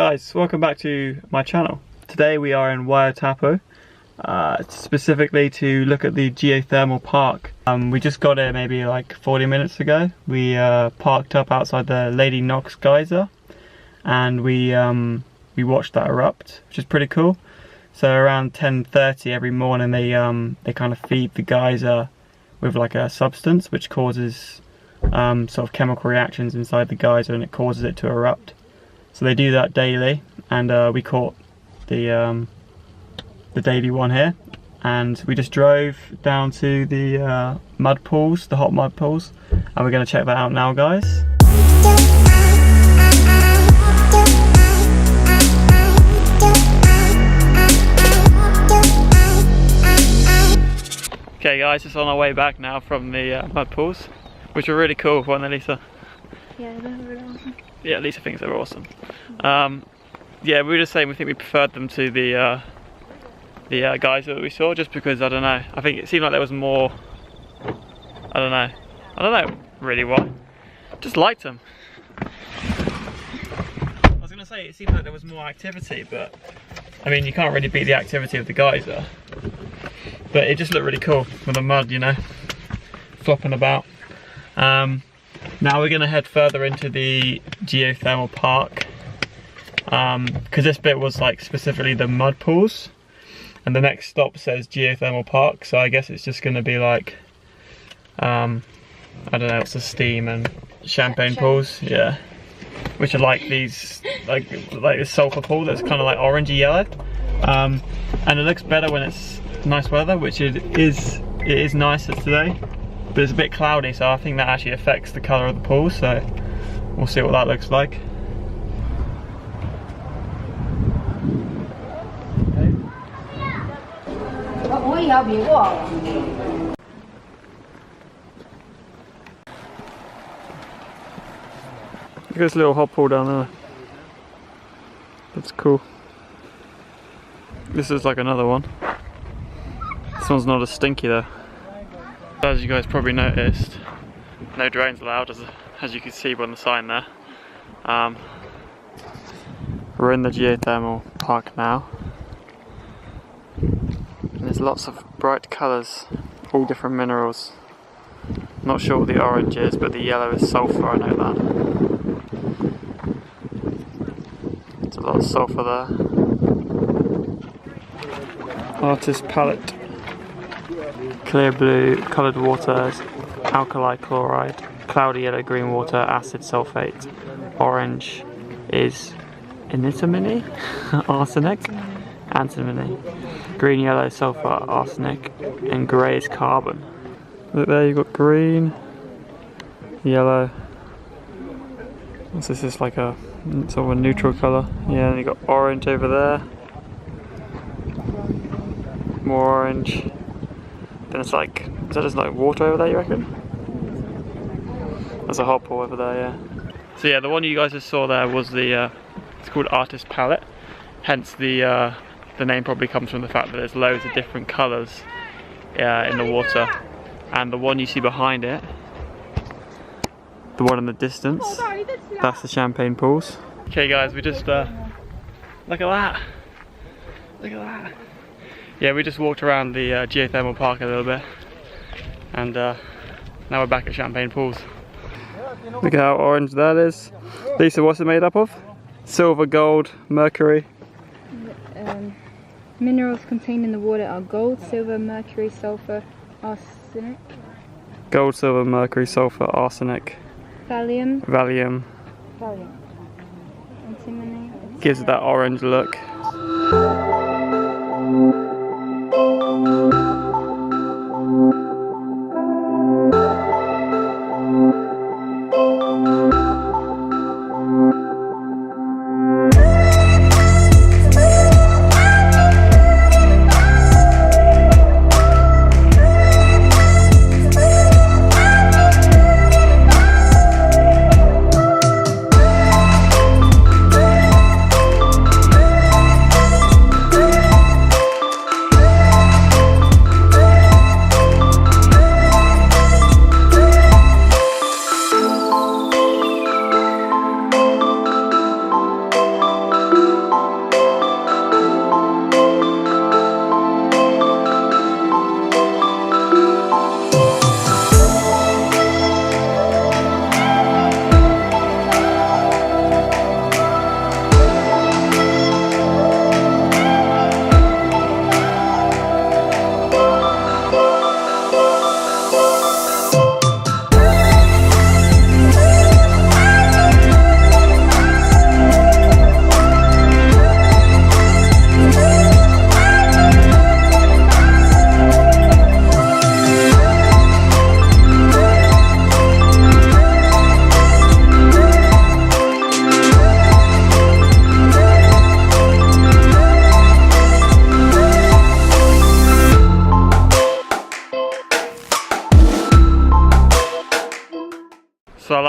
guys, welcome back to my channel. Today we are in Waiotapu, specifically to look at the Geothermal Park. We just got here maybe like 40 minutes ago. We parked up outside the Lady Knox geyser and we watched that erupt, which is pretty cool. So around 10:30 every morning they kind of feed the geyser with like a substance which causes sort of chemical reactions inside the geyser, and it causes it to erupt. So they do that daily, and we caught the daily one here, and we just drove down to the mud pools, the hot mud pools, and we're going to check that out now, guys. Okay guys, it's on our way back now from the mud pools, which were really cool, weren't they, Lisa? Yeah, they were really awesome. Yeah, Lisa thinks they were awesome. Yeah, we were just saying we think we preferred them to the geyser that we saw, just because, I don't know, I think it seemed like there was more, I don't know really what, just liked them. I was going to say, it seemed like there was more activity, but I mean, you can't really beat the activity of the geyser. But it just looked really cool with the mud, you know, flopping about. Now we're going to head further into the Geothermal Park, because this bit was like specifically the mud pools, and the next stop says Geothermal Park, so I guess it's just going to be like, I don't know, it's the steam and champagne pools, yeah, which are like these, like the sulfur pool that's kind of like orangey yellow, and it looks better when it's nice weather, which it is nicer today, but it's a bit cloudy, so I think that actually affects the colour of the pool, so we'll see what that looks like. Look at this little hot pool down there. That's cool. This is like another one. This one's not as stinky though. As you guys probably noticed, no drones allowed, as you can see by the sign there. We're in the Geothermal Park now. And there's lots of bright colours, all different minerals. Not sure what the orange is, but the yellow is sulphur, I know that. There's a lot of sulphur there. Artist palette. Clear blue, coloured water, alkali chloride, cloudy yellow, green water, acid sulphate. Orange is antimony, arsenic, antimony. Green, yellow, sulphur, arsenic, and grey is carbon. Look there, you've got green, yellow. This is like a sort of a neutral colour. Yeah, and you've got orange over there. More orange. Then it's like, is that just like water over there, you reckon? There's a hot pool over there, yeah. So yeah, the one you guys just saw there was the, it's called Artist Palette. Hence the name probably comes from the fact that there's loads of different colours in the water. And the one you see behind it, the one in the distance, that's the champagne pools. Okay guys, we just, look at that. Look at that. Yeah, we just walked around the Geothermal Park a little bit, and now we're back at Champagne Pools. Look at how orange that is. Lisa, what's it made up of? Silver, gold, mercury. Minerals contained in the water are gold, silver, mercury, sulphur, arsenic. Gold, silver, mercury, sulphur, arsenic. Valium. Valium. Antimony. Gives it that orange look.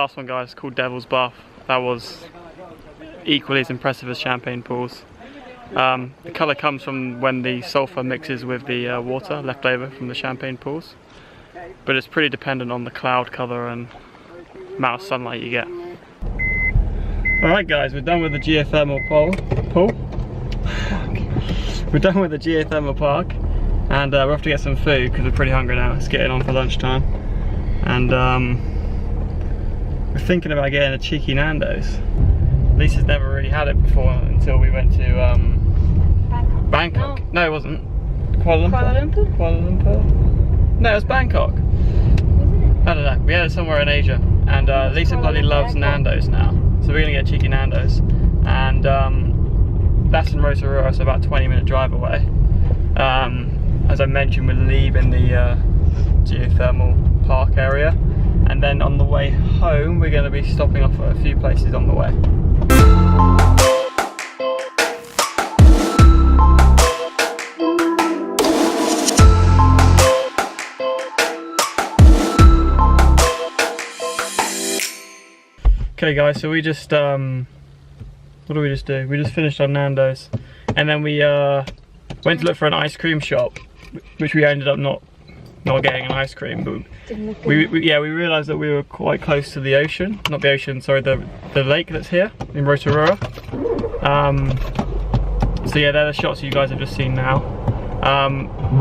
last one, guys, called Devil's Bath. That was equally as impressive as champagne pools. The colour comes from when the sulphur mixes with the water left over from the champagne pools, but it's pretty dependent on the cloud cover and amount of sunlight you get. Alright guys, we're done with the geothermal pool. We're done with the geothermal park, and we're off to get some food because we're pretty hungry now. It's getting on for lunchtime, and we're thinking about getting a cheeky Nando's. Lisa's never really had it before until we went to Bangkok. No, it wasn't. Kuala Lumpur? No, it was Bangkok. I don't know. We had it somewhere in Asia, and Lisa bloody loves Nando's now. So we're gonna get cheeky Nando's, and that's in Rotorua, so about a 20-minute drive away. As I mentioned, we're leaving the geothermal park area, and then on the way home we're going to be stopping off at a few places on the way. Okay guys, so we just what did we just do? We just finished our Nando's, and then we went to look for an ice cream shop, which we ended up not getting an ice cream, but we realised that we were quite close to the ocean. Not the ocean, sorry, the lake that's here in Rotorua. So yeah, they're the shots you guys have just seen now.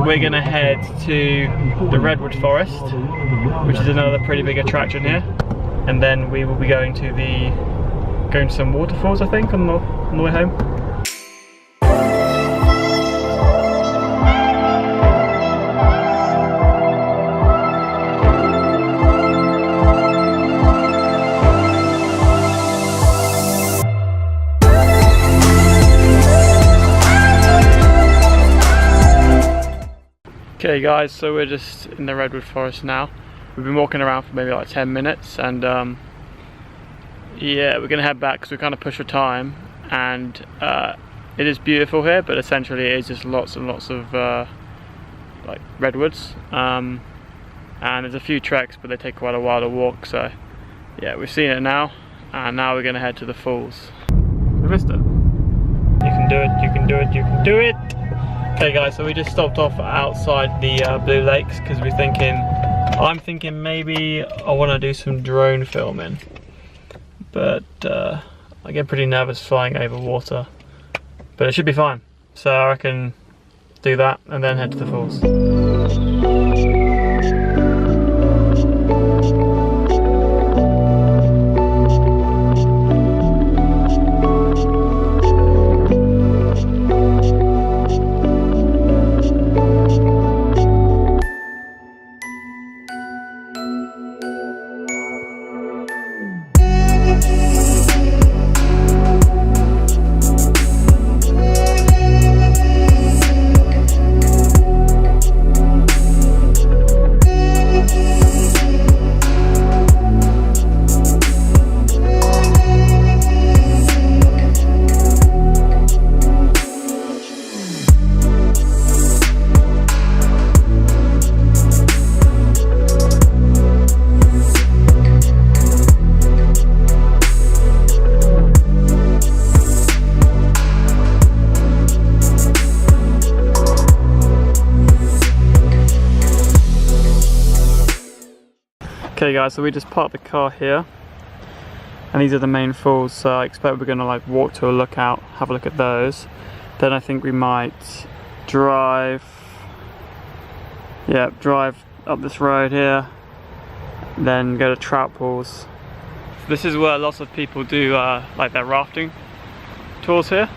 We're gonna head to the redwood forest, which is another pretty big attraction here, and then we will be going to some waterfalls, I think, on the way home. Okay guys, so we're just in the redwood forest now. We've been walking around for maybe like 10 minutes, and yeah, we're gonna head back because we kind of pushed for time, and it is beautiful here, but essentially it is just lots and lots of like redwoods, and there's a few treks, but they take quite a while to walk. So yeah, we've seen it now, and now we're gonna head to the falls. We missed it. You can do it, you can do it, you can do it. Okay guys, so we just stopped off outside the Blue Lakes because I'm thinking maybe I want to do some drone filming, but I get pretty nervous flying over water, but it should be fine. So I reckon do that and then head to the falls. Okay guys, so we just parked the car here, and these are the main falls, so I expect we're gonna like walk to a lookout, have a look at those. Then I think we might drive up this road here, then go to trout pools. This is where lots of people do like their rafting tours here.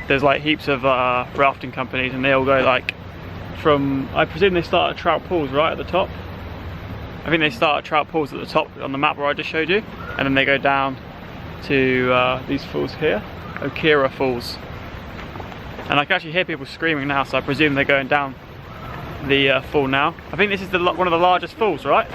There's like heaps of rafting companies, and they all go like from, I presume they start at trout pools right at the top. I think they start at trout pools at the top on the map where I just showed you, and then they go down to these falls here, Okira Falls. And I can actually hear people screaming now, so I presume they're going down the fall now. I think this is one of the largest falls, right?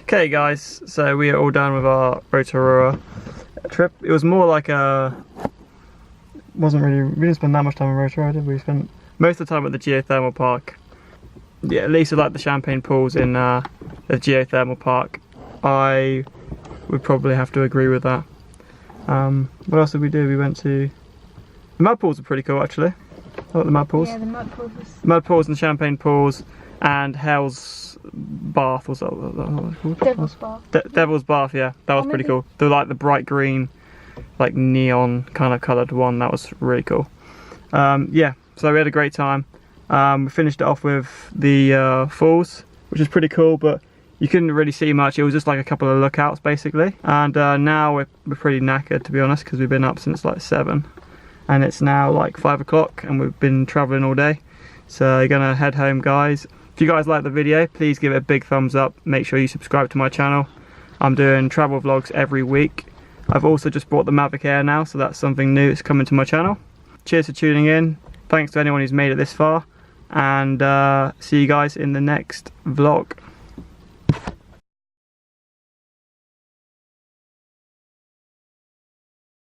Okay guys, so we are all done with our Rotorua trip. It was more like a, we didn't spend that much time in Rotorua, did we? We spent most of the time at the Geothermal Park. Yeah, at least I like the champagne pools in the Geothermal Park. I would probably have to agree with that. What else did we do? We went to, the mud pools are pretty cool actually. I like the mud pools. Yeah, the mud pools. Mud pools and champagne pools, and Hell's Bath, was that what it's called? Devil's Bath. Devil's Bath, yeah, that was pretty cool. The like the bright green, like neon kind of coloured one, that was really cool. Yeah, so we had a great time. We finished it off with the falls, which is pretty cool, but you couldn't really see much. It was just like a couple of lookouts basically. And now we're pretty knackered, to be honest, because we've been up since like 7. And it's now like 5 o'clock and we've been traveling all day. So you're gonna head home, guys. If you guys like the video, please give it a big thumbs up. Make sure you subscribe to my channel. I'm doing travel vlogs every week. I've also just bought the Mavic Air now, so that's something new that's coming to my channel. Cheers for tuning in. Thanks to anyone who's made it this far. And see you guys in the next vlog.